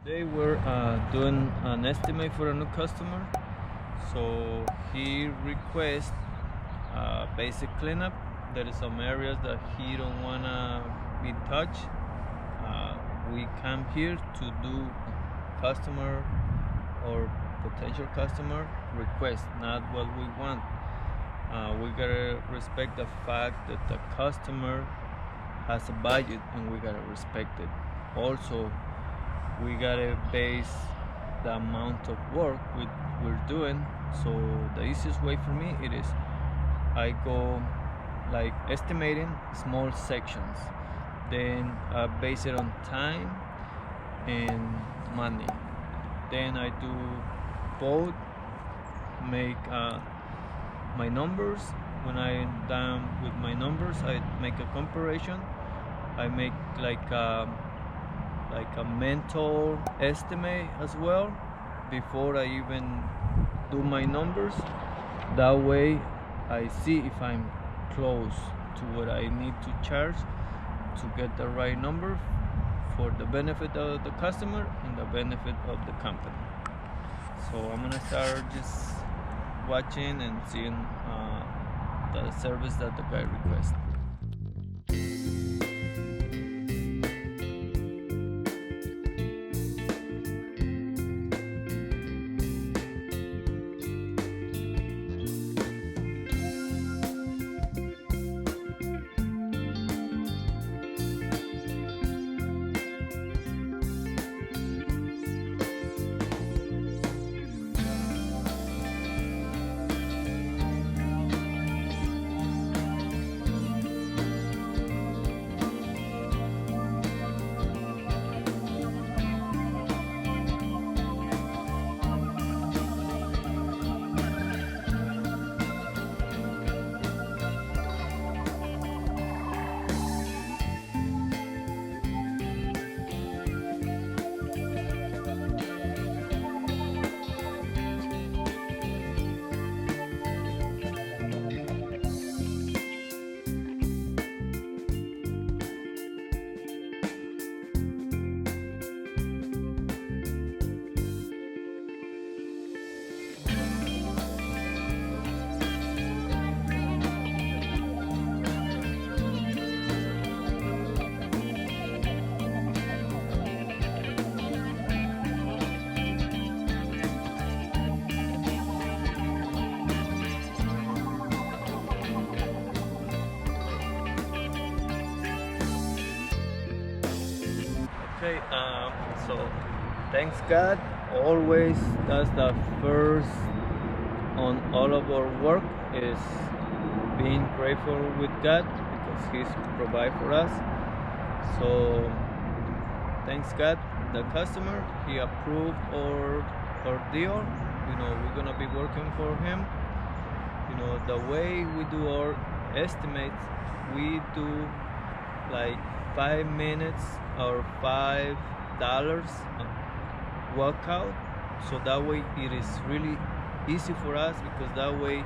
They were doing an estimate for a new customer, so he requests basic cleanup. There is some areas that he don't wanna be touched. Uh, we come here to do customer or potential customer request, not what we want. We gotta respect the fact that the customer has a budget, and we gotta respect it. Also, we gotta base the amount of work we're doing. So the easiest way for me it is I go like estimating small sections, then base it on time and money. Then I do both, make my numbers. When I'm done with my numbers, I make a comparison. I make like a mental estimate as well before I even do my numbers. That way I see if I'm close to what I need to charge to get the right number for the benefit of the customer and the benefit of the company. So I'm gonna start just watching and seeing the service that the guy requests. Okay, so thanks God. Always that's the first on all of our work is being grateful with God because He's provide for us. So thanks God. The customer He approved our deal. We're gonna be working for him. The way we do our estimates, we do like 5 minutes or $5 workout, so that way it is really easy for us because that way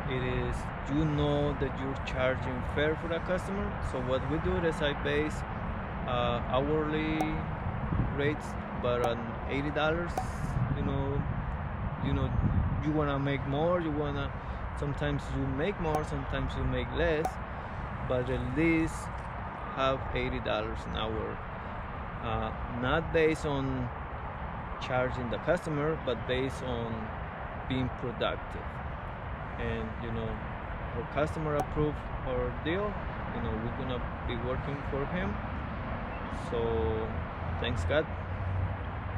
it is that you're charging fair for the customer. So what we do is I base hourly rates but on $80. You wanna make more, sometimes you make more, sometimes you make less, but at least have $80 an hour, not based on charging the customer but based on being productive. And our customer approved our deal. We're gonna be working for him. So thanks God,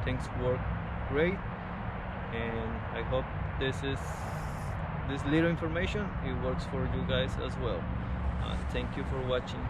things work great, and I hope this little information it works for you guys as well. Thank you for watching.